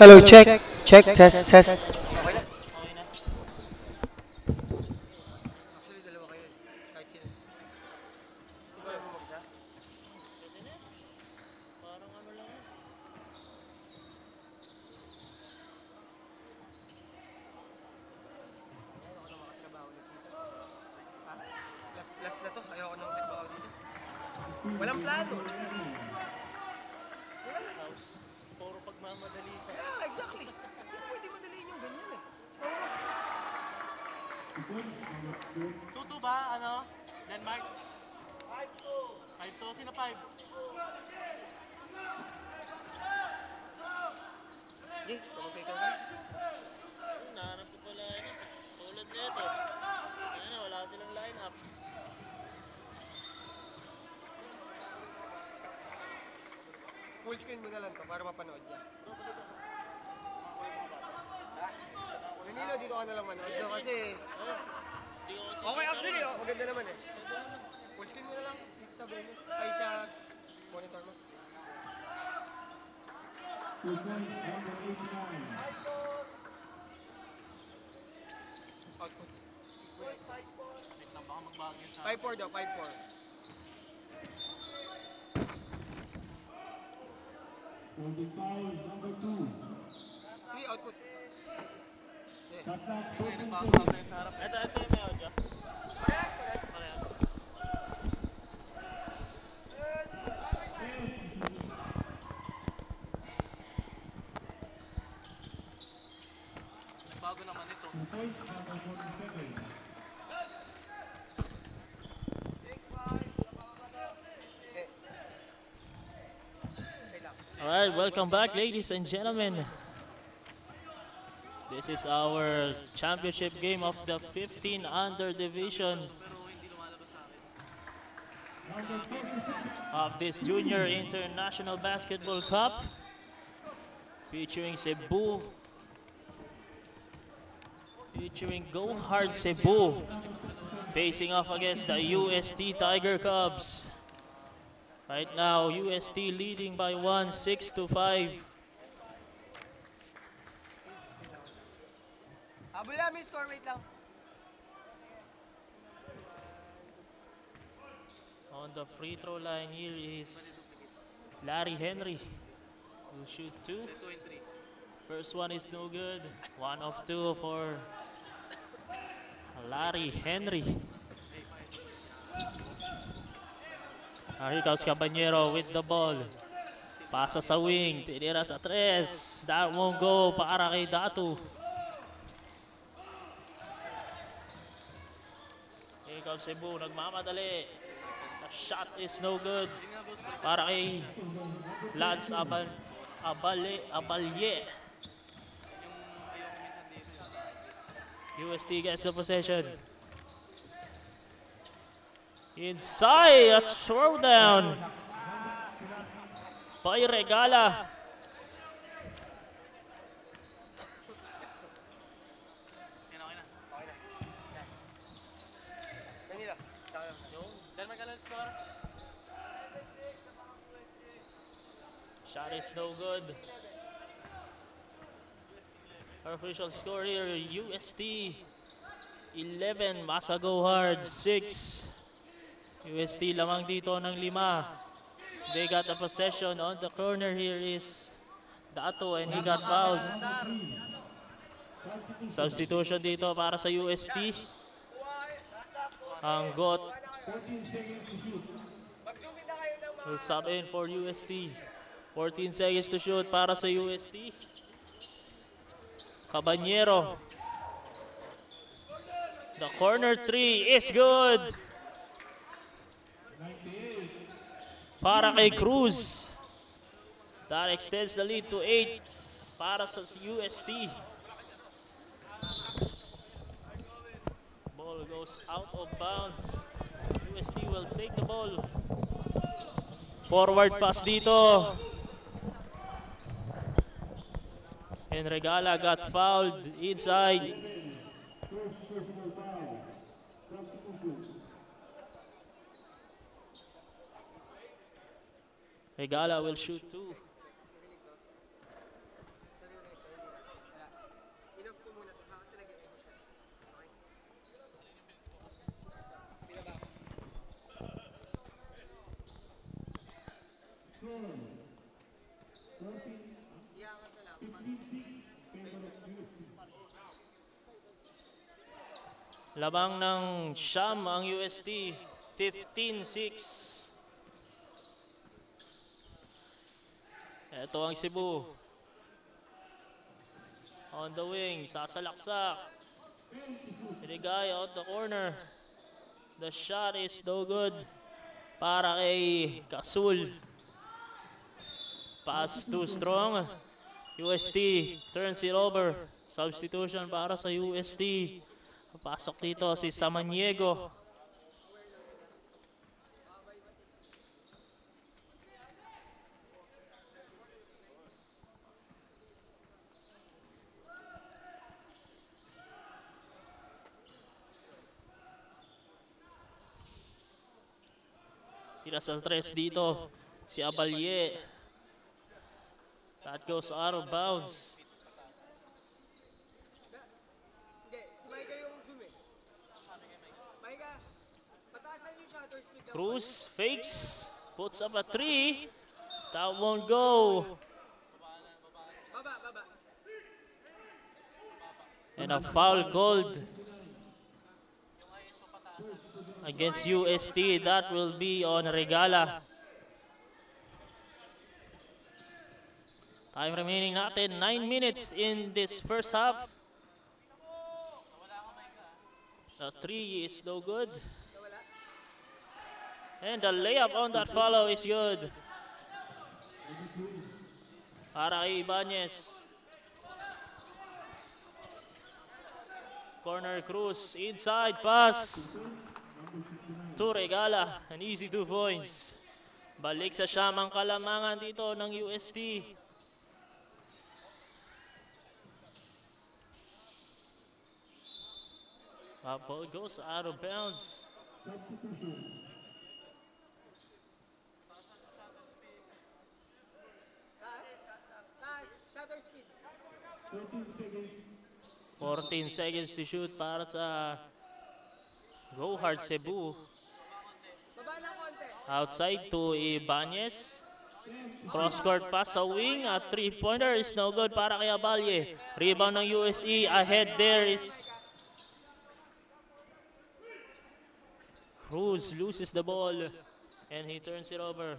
Hello, check, check, test, test. Actually, dalawa kayo. Kahit sino. Ikaw lang mo mag-isa? Pwede na yan. Parang ano lang yan. Ayoko na makatrabaho ulit dito. Ha? Last na to. Ayoko na makatrabaho dito. Walang plano. Di ba? House. Puro pagmamadali ka. Yeah, exactly. Hindi pwede madaliin yung ganyan eh. So, 2-2 ba? Ano? Denmark? 5-2. 5-2. Sino 5? hindi. Pag-pay ka ba? Nahanap ko pala yun. Tulad nito. Ayun na, wala silang line-up. Full screen mo na lang to para mapanood niya. Danilo, dito ka na lang manood no, kasi... Hindi ko kasi... Okay, actually, oh, maganda naman eh. Full screen mo na lang dito sa venue. Ay, sa monitor mo. Output. Wait lang, baka magbagyo sa... 5-4 daw, 5-4. Sige, output. Yeah. Ay, nagbago ako tayo sa harap. Ito yung may audio. Parehas, parehas. Parehas. Nagbago naman ito. Eh. Okay lang. Alright, welcome back ladies and gentlemen. This is our championship game of the 15 under division of this Junior International Basketball Cup featuring Cebu, featuring Go Hard Cebu facing off against the UST Tiger Cubs. Right now, UST leading by 1, 6-5. Habol namin score, wait lang. On the free throw line here is Larry Henry. Will shoot 2. First one is no good. 1 of 2 for Larry Henry. Here comes Caballero with the ball. Pasa sa wing, tinira sa 3. That won't go para kay Datu. Here comes Cebu, nagmamadali. The shot is no good para kay Lance Abalye. UST gets the possession. Inside, a throwdown by Regala. Manila. Shot is no good. Our official score here, UST 11, Masago Hard 6. UST lamang dito ng 5. They got the possession. On the corner here is Dato and he got fouled. Substitution dito para sa UST. Ang GOT will sub in for UST. 14 seconds to shoot para sa UST. Caballero. The corner 3 is good. Para kay Cruz. That extends the lead to 8 para sa UST. Ball goes out of bounds. UST will take the ball. Forward pass dito. And Regala got fouled inside. Regala will shoot 2. Labang ng siyam ang UST. 15-6. Ito ang Cebu. On the wing, sasalaksak. Binigay out the corner. The shot is no good para kay Kasul. Pass too strong. UST turns it over. Substitution para sa UST. Pasok dito si Samaniego. Tira sa stress dito si Abalye. That goes out of bounds. Hindi, si Maika yung zoom eh. Maika, pataasan yung shutter speed. Cruz fakes, puts up a 3. That won't go. Baba. And a foul called against UST. That will be on Regala. Time remaining natin, 9 minutes in this first half. The 3 is no good. And the layup on that follow is good. Para kay Ibanez. Corner Cruz, inside pass to Regala. An easy 2 points. Balik sa siyamang kalamangan dito ng UST. Ball goes out of bounds. Taas, shutter speed. 14 seconds to shoot para sa Go Hard Cebu. Baba ng konti. Outside to Ibanez. Cross-court pass sa wing. A 3-pointer is no good para kay Abalye. Rebound ng USE. Ahead there is Cruz loses the ball and he turns it over.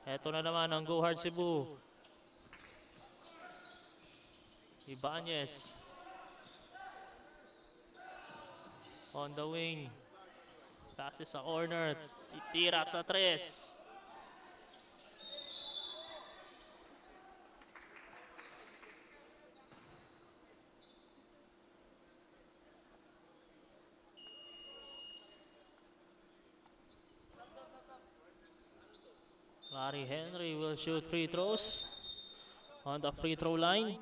Eto na naman ang Go Hard Cebu. Ibanez on the wing. Passes sa corner. Titira sa 3. Larry Henry will shoot free throws on the free throw line.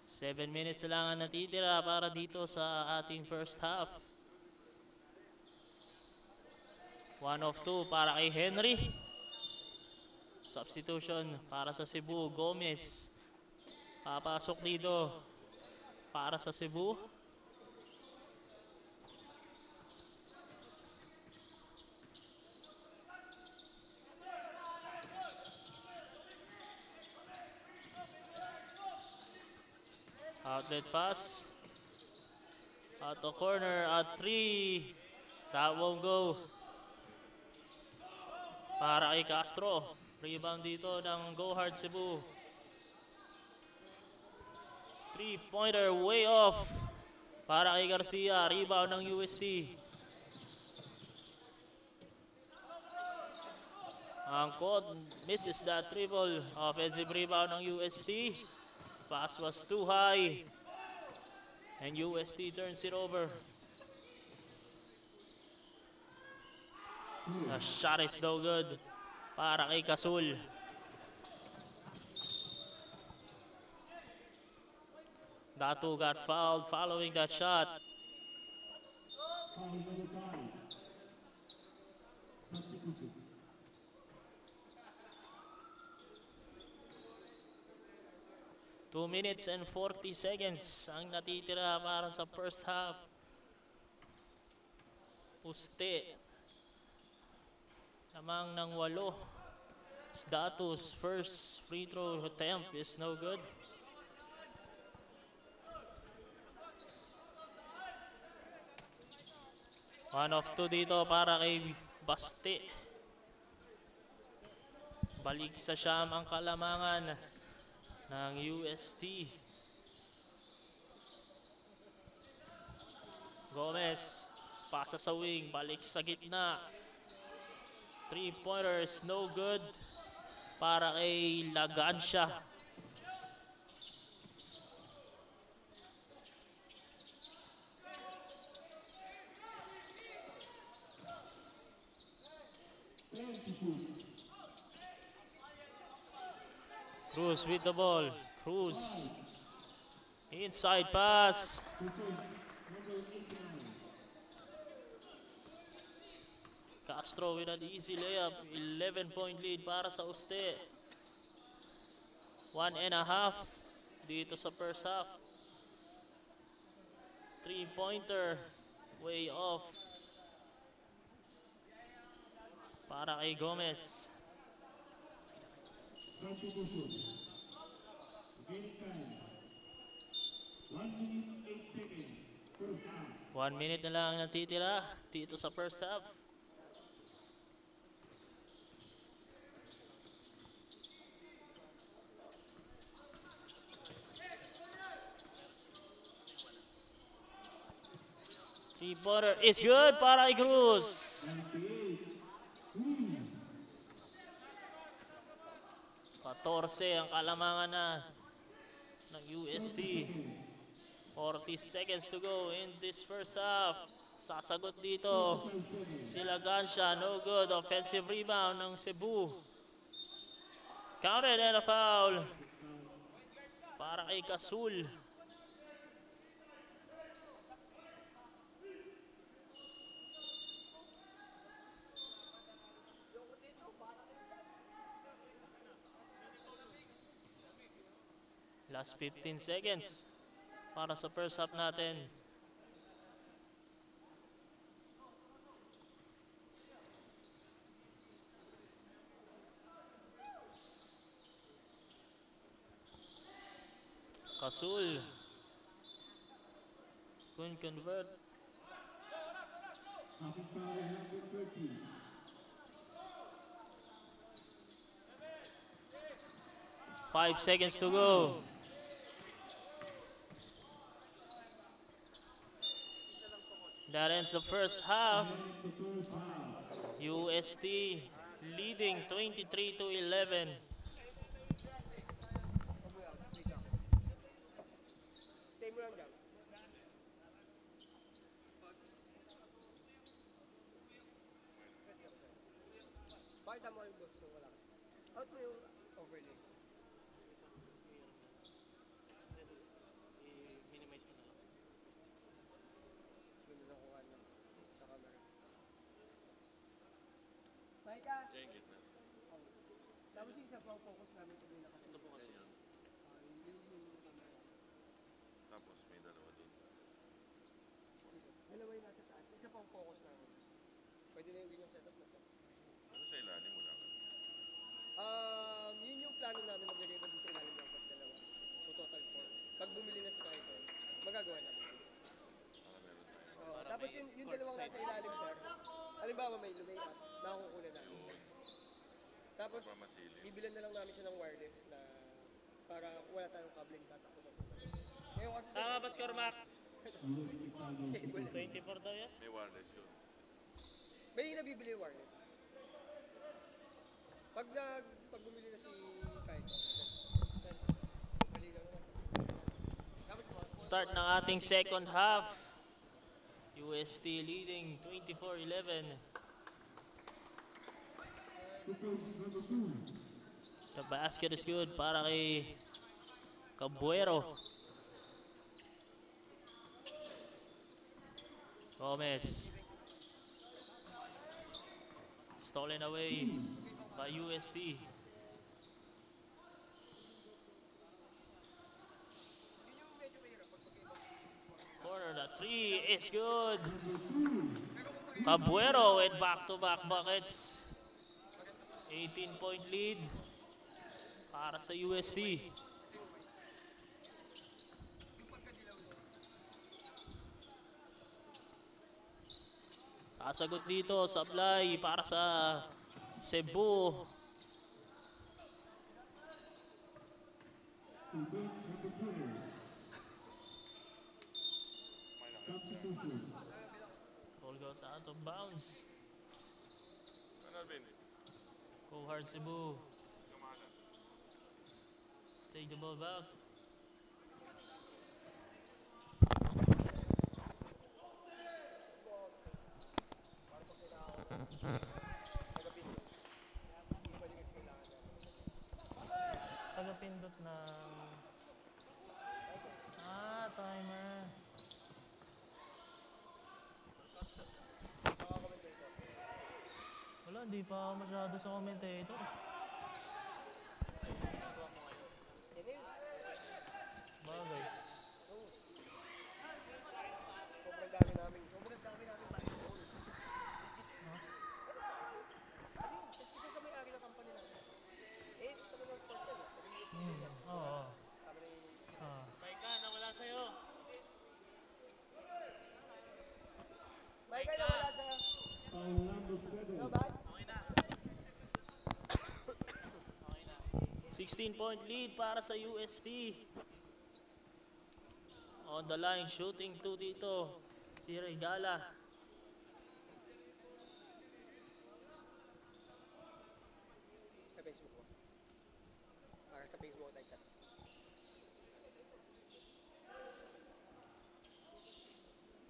Seven minutes na lang ang natitira para dito sa ating first half. 1 of 2 para kay Henry. Substitution para sa Cebu. Gomez papasok dito para sa Cebu. Outlet pass. Out the corner at 3. That won't go. Para kay Castro. Rebound dito ng Go Hard Cebu. 3-pointer way off. Para kay Garcia. Rebound ng UST. Angkot misses that triple. Offensive rebound ng UST. Pass was too high. And UST turns it over. The shot is no good para kay Kasul. Datu got fouled following that shot. Two minutes and 40 seconds ang natitira para sa first half. Uste. Lamang ng 8. Datus first free throw attempt is no good. One of 2 dito para kay Baste. Balik sa Siyam ang kalamangan ng UST. Gomez, pasa sa wing, balik sa gitna. 3-pointers, no good para kay Lagansya. Cruz with the ball. Cruz. Inside pass. Castro with an easy layup. 11-point lead para sa Uste. 1.5 dito sa first half. 3-pointer. Way off. Para kay Gomez. 1 minute na lang natitira dito sa first half. Three-pointer is good para kay Cruz. 14 ang kalamangan na ng UST. 40 seconds to go in this first half. Sasagot dito si Lagansya. No good. Offensive rebound ng Cebu. Counted and a foul para kay Kasul. Last 15 seconds para sa first half natin. Kasul couldn't convert. Five seconds to go. That ends the first half. UST leading 23-11. Stay mo lang dyan. Pakita mo yung gusto mo lang. Out mo yung overlay. I-minimize mo na lang. Yun lang kung ano. Sa camera. Paika! Tapos yung isa pa ang focus namin kung may nakasama. Ito po kasi yan. Yung camera. Tapos may dalawa doon. Dalawa yung nasa taas. Isa pa ang focus namin. Pwede na yung ganyang setup na set. Ano sa ilalim wala ka? Yun yung plano namin maglagay pa din sa ilalim ng dalawa. So total 4. Pag bumili na si Kaito, magagawa namin. Baka meron tayo. Oh, tapos yung dalawang nasa ilalim, sir. Halimbawa may lumayan, nakukunan namin. Tapos, Para masilip. bibilan na lang namin siya ng wireless na para wala tayong kabling tatakbo na punta. Ngayon kasi sa Tama ba, Scormac? cable, 24 daw yan? May wireless yun. may nabibili yung wireless. Pag bumili na si Kaito, mali lang naman. Tapos, Start ng ating second half. UST leading 24-11. The basket is good para kay Cabuero. Gomez. Stolen away by UST. Corner, the three is good. Tabuero with back-to-back buckets. 18-point lead para sa UST. Sasagot dito, supply para sa Cebu. Ball goes out of bounds. Go hard Cebu. Take the ball back. Tagapindot ng... timer. Wala, hindi pa ako masyado sa commentator. Bagay. Sobrang dami namin basketball. Isa sa may-ari ng company namin. Sa mga portal. Oo. Maika, nawala sa'yo. Maika, nawala sa'yo. No, bad? 16-point lead para sa UST. On the line, shooting 2 dito. Si Regala. Sa Facebook mo. Para sa Facebook tayo chat.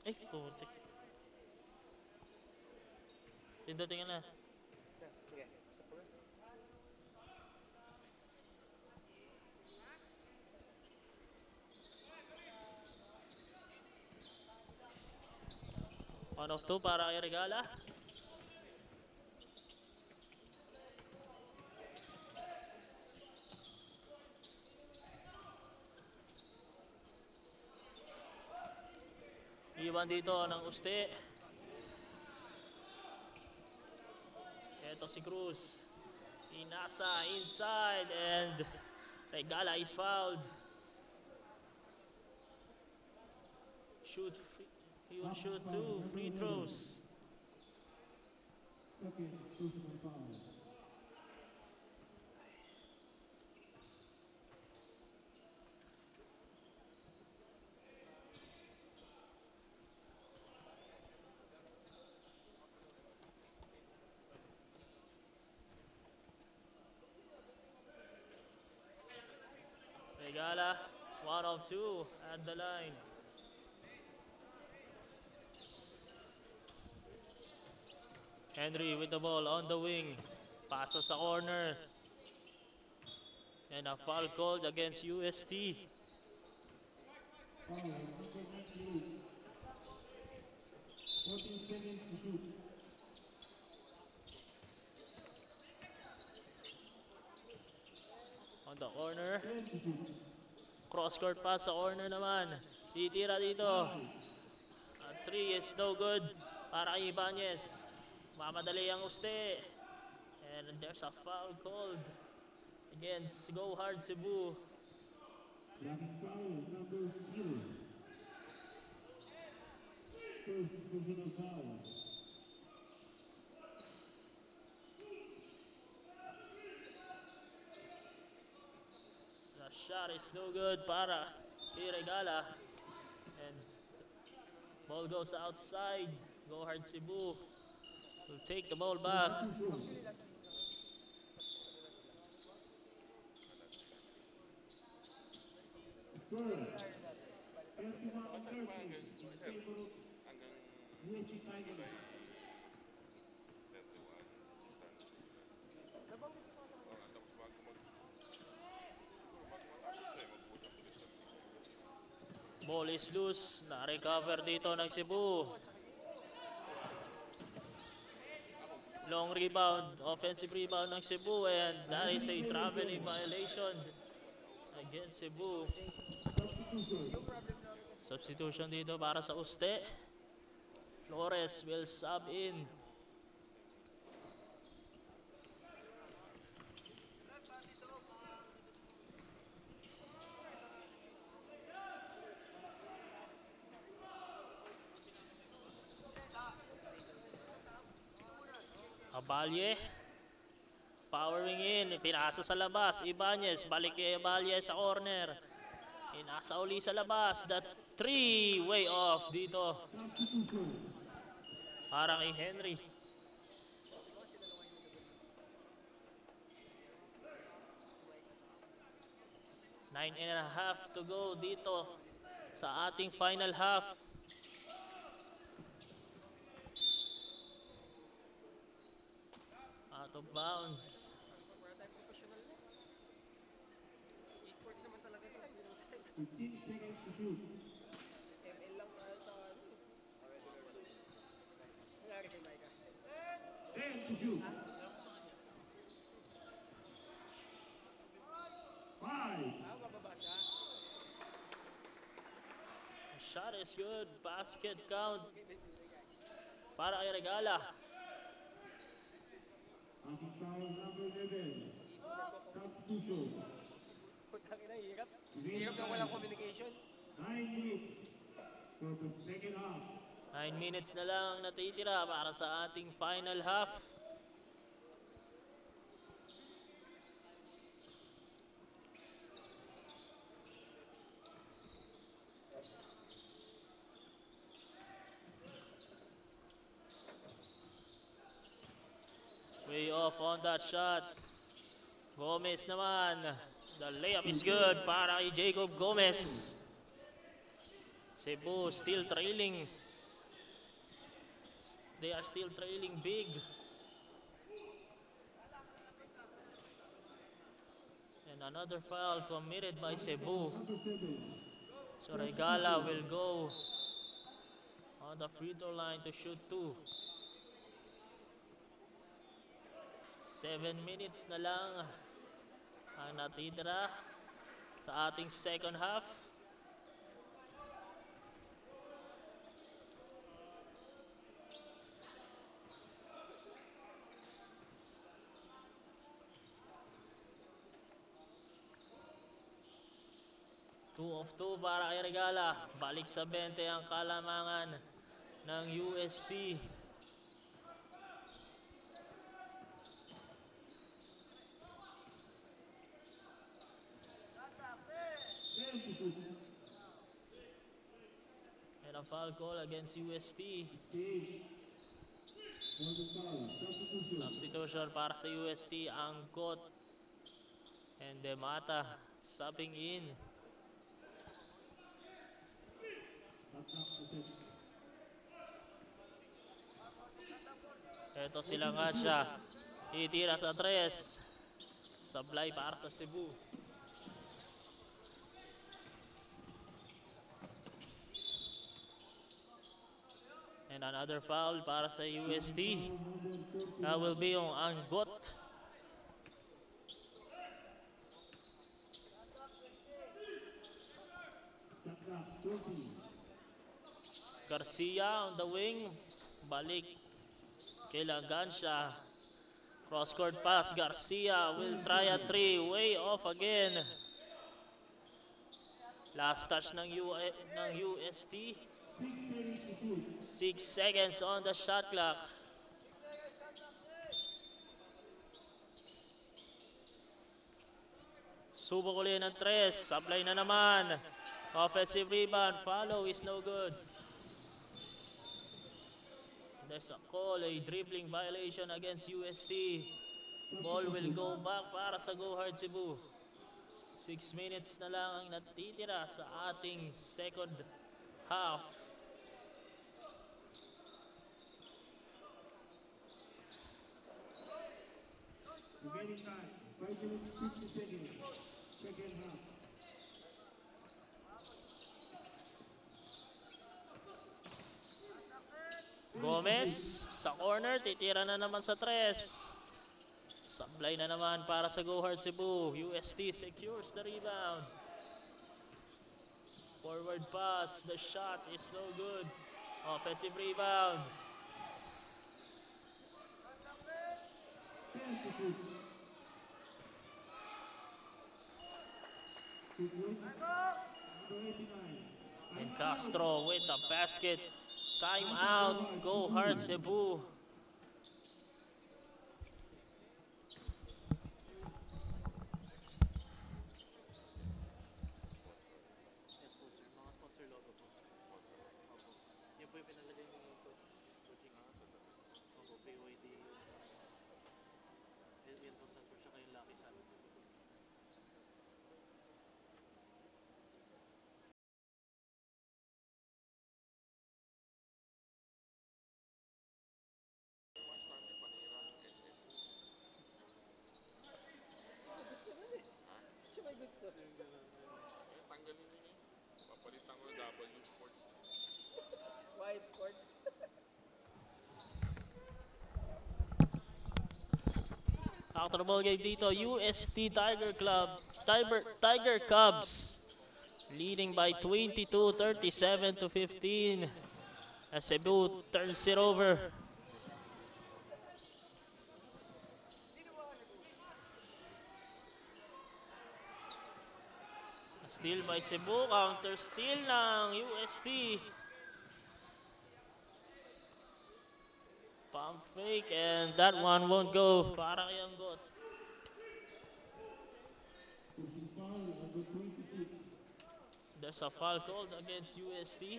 Ay, putik. Pindutin ka na. Sige, isa po na. One of two para kay Regala. Iwan dito ng Uste. Ito si Cruz. Inasa inside and Regala is fouled. He will shoot 2 free throws. Regala, 1 of 2 at the line. Henry with the ball on the wing. Pasa sa corner. And a foul called against UST. On the corner. Cross-court pass sa corner naman. Titira dito. A 3 is no good para kay Ibanez. Mamadali ang Uste. And there's a foul called against Go Hard Cebu. The shot is no good para kay Regala. And ball goes outside. Go Hard Cebu will take the ball back. Ball is loose. Na-recover dito ng Cebu. Long rebound, offensive rebound ng Cebu, and that is a traveling violation against Cebu. Substitution dito para sa Uste. Flores will sub in. Abalye. Powering in. Pinasa sa labas. Ibanez. Balik kay Abalye sa corner. Inasa uli sa labas. The 3 way off dito. Para kay Henry. 9.5 to go dito sa ating final half. Out of bounds. Wala tayong professional na. E-sports naman talaga ito. 15 seconds to shoot. ML lang tayo sa ano. Nangyari kay Micah. 10 to shoot. 5. Mababa siya. Shot is good. Basket count para kay Regala. Ating foul number 11. Substitution. Putang ina, hirap. Hirap na walang communication. 9 minutes for the second half. 9 minutes na lang ang natitira para sa ating final half. Way off on that shot. Gomez naman. The layup is good para kay Jacob Gomez. Cebu still trailing. They are still trailing big. And another foul committed by Cebu. So Regala will go on the free throw line to shoot 2. 7 minutes na lang ang natitira sa ating second half. Two of two para kay Regala. Balik sa 20 ang kalamangan ng UST. And a foul call against UST. Substitution para sa UST, Angkot and Demata subbing in. Ito sila nga siya. Itira sa 3. Sablay para sa Cebu. And another foul para sa UST. That will be yung Angkot. Garcia on the wing. Balik kay Lagancia. Cross court pass. Garcia will try a 3. Way off again. Last touch ng UST. 6 seconds on the shot clock. Subok ulit ng 3. Supply na naman. Offensive rebound. Follow is no good. There's a call, a dribbling violation against UST. Ball will go back para sa Go Hard Cebu. 6 minutes na lang ang natitira sa ating second half. Remaining time, 5 minutes, 50 seconds. Second half. Gomez sa corner, titira na naman sa 3. Sablay na naman para sa Go Hard Cebu. UST secures the rebound. Forward pass, the shot is no good. Offensive rebound. And Castro with the basket. Timeout. Go hard, Cebu. Siya may gusto. Tanggalin nyo yun. Papalitan ko ng W Sports. White sports. After the ball game dito, UST Tiger Club, Tiger Cubs leading by 22, 37 to 15 as Cebu turns it over. Steal by Cebu, counter steal ng UST. Pump fake and that one won't go para kay Anggot. There's a foul called against UST.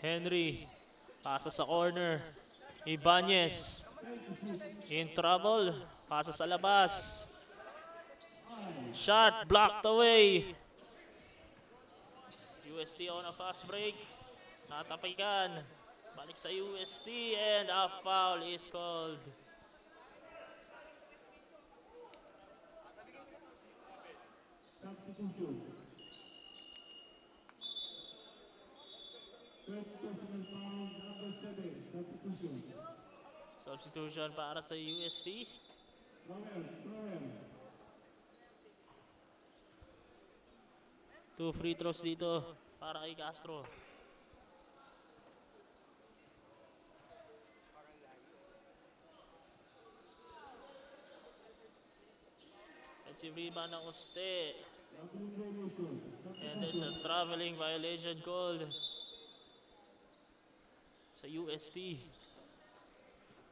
Henry, pasa sa corner. Ibanez, in trouble, pasa sa labas. Shot blocked away. UST on a fast break. Natapikan. Balik sa UST and a foul is called. Substitution. First personal foul, number 7. Substitution. Substitution para sa UST. Roel. 2 free throws dito para kay Castro. Offensive rebound ng Uste. And there's a traveling violation called sa UST.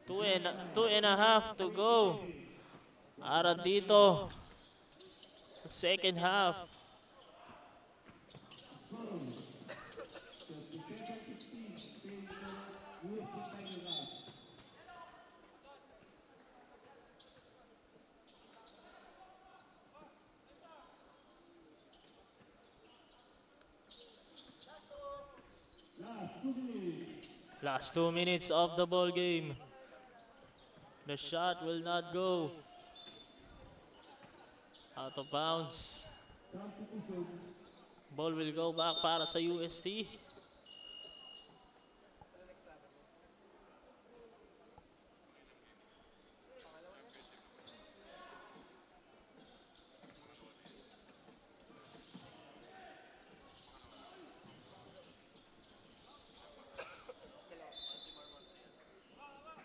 2.5 to go. Para dito sa second half. Last 2 minutes of the ball game. The shot will not go. Out of bounds. Ball will go back para sa UST.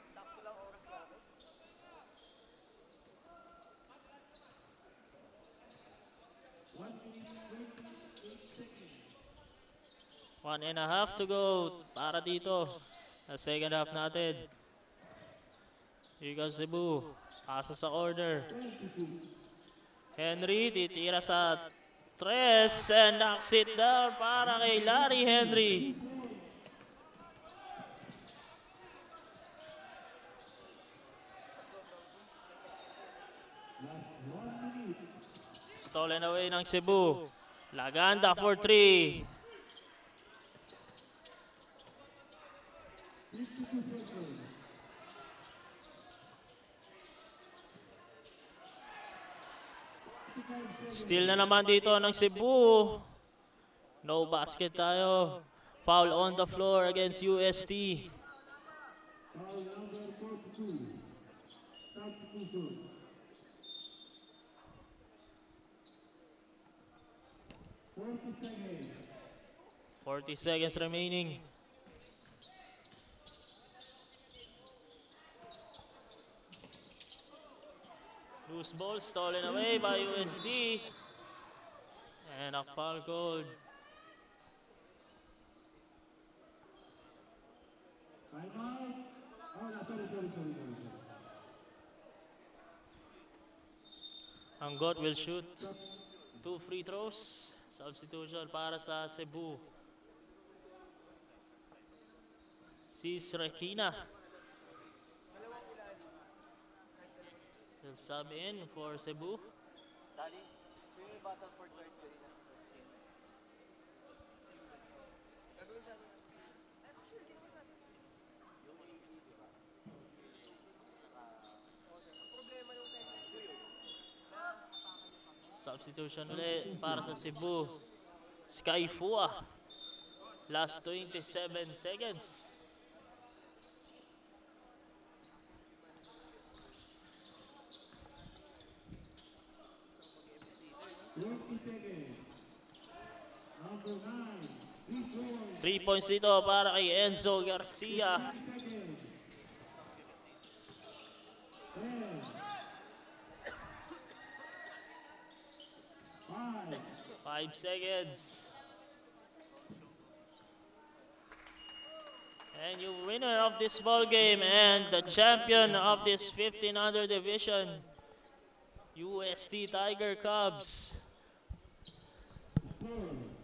Sakto lang oras natin. 1.5 to go para dito sa second half natin. Here goes Cebu. Pasa sa corner. Henry titira sa 3 and knocks it down para kay Larry Henry. Stolen away ng Cebu. Laganda for 3. Steal na naman dito ng Cebu. No basket tayo. Foul on the floor against UST. Foul number 42. substitution. 40 seconds. 40 seconds remaining. Loose ball stolen away by USD. And a foul called. Timeout. Oh, no, sorry. Anggot will shoot 2 free throws. Substitution para sa Cebu. Si Srekina will sub in for Cebu. Substitution ulit para sa Cebu. Sky Fua. Last 27 seconds. Number 9, 3 points dito para kay Enzo Garcia. 5 seconds. And your winner of this ball game and the champion of this 1500 division, UST Tiger Cubs. Score